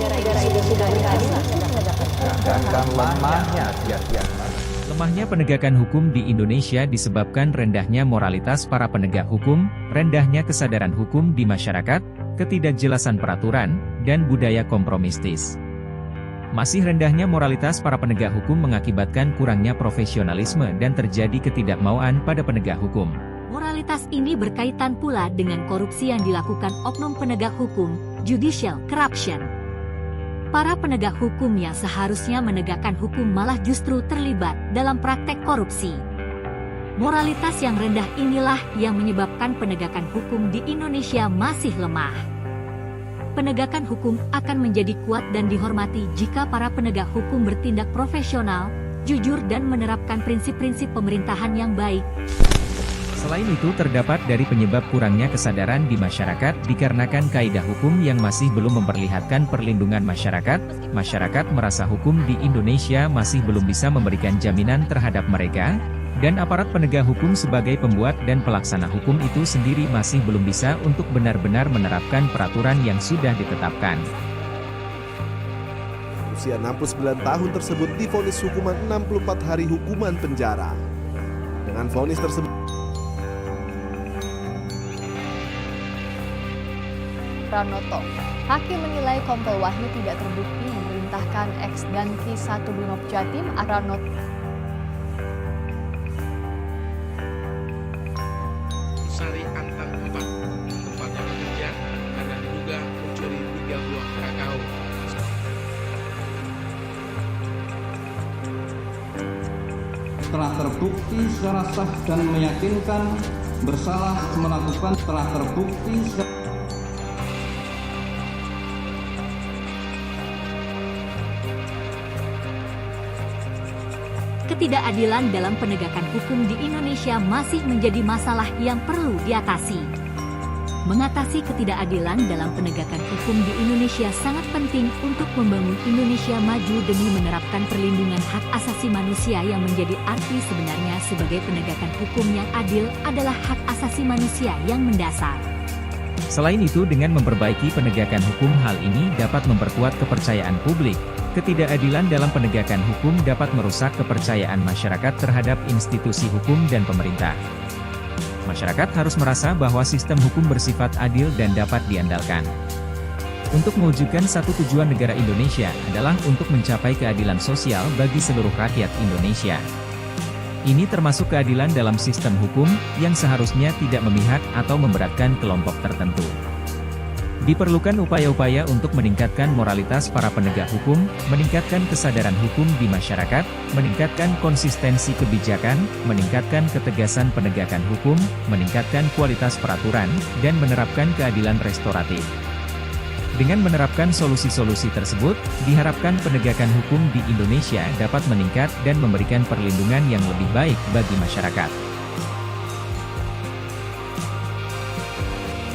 negara itu sudah Sedangkan lemahnya Lemahnya penegakan hukum di Indonesia disebabkan rendahnya moralitas para penegak hukum, rendahnya kesadaran hukum di masyarakat, ketidakjelasan peraturan, dan budaya kompromistis. Masih rendahnya moralitas para penegak hukum mengakibatkan kurangnya profesionalisme dan terjadi ketidakmauan pada penegak hukum. Moralitas ini berkaitan pula dengan korupsi yang dilakukan oknum penegak hukum, judicial corruption. Para penegak hukum yang seharusnya menegakkan hukum malah justru terlibat dalam praktek korupsi. Moralitas yang rendah inilah yang menyebabkan penegakan hukum di Indonesia masih lemah. Penegakan hukum akan menjadi kuat dan dihormati jika para penegak hukum bertindak profesional, jujur dan menerapkan prinsip-prinsip pemerintahan yang baik. Selain itu terdapat dari penyebab kurangnya kesadaran di masyarakat dikarenakan kaidah hukum yang masih belum memperlihatkan perlindungan masyarakat. Masyarakat merasa hukum di Indonesia masih belum bisa memberikan jaminan terhadap mereka, dan aparat penegak hukum sebagai pembuat dan pelaksana hukum itu sendiri masih belum bisa untuk benar-benar menerapkan peraturan yang sudah ditetapkan. Usia 69 tahun tersebut divonis hukuman 64 hari hukuman penjara. Dengan vonis tersebut, Pranoto. Hakim menilai Kompol Wahyu tidak terbukti memerintahkan ex Danki 1 Brimob Jatim Pranoto. Sari Antang 4, tempatnya bekerja karena diduga mencuri 3 buah kakao. Telah terbukti secara sah dan meyakinkan bersalah melakukan telah terbukti Ketidakadilan dalam penegakan hukum di Indonesia masih menjadi masalah yang perlu diatasi. Mengatasi ketidakadilan dalam penegakan hukum di Indonesia sangat penting untuk membangun Indonesia maju demi menerapkan perlindungan hak asasi manusia yang menjadi arti sebenarnya sebagai penegakan hukum yang adil adalah hak asasi manusia yang mendasar. Selain itu dengan memperbaiki penegakan hukum hal ini dapat memperkuat kepercayaan publik. Ketidakadilan dalam penegakan hukum dapat merusak kepercayaan masyarakat terhadap institusi hukum dan pemerintah. Masyarakat harus merasa bahwa sistem hukum bersifat adil dan dapat diandalkan. Untuk mewujudkan satu tujuan negara Indonesia adalah untuk mencapai keadilan sosial bagi seluruh rakyat Indonesia. Ini termasuk keadilan dalam sistem hukum yang seharusnya tidak memihak atau memberatkan kelompok tertentu. Diperlukan upaya-upaya untuk meningkatkan moralitas para penegak hukum, meningkatkan kesadaran hukum di masyarakat, meningkatkan konsistensi kebijakan, meningkatkan ketegasan penegakan hukum, meningkatkan kualitas peraturan, dan menerapkan keadilan restoratif. Dengan menerapkan solusi-solusi tersebut, diharapkan penegakan hukum di Indonesia dapat meningkat dan memberikan perlindungan yang lebih baik bagi masyarakat.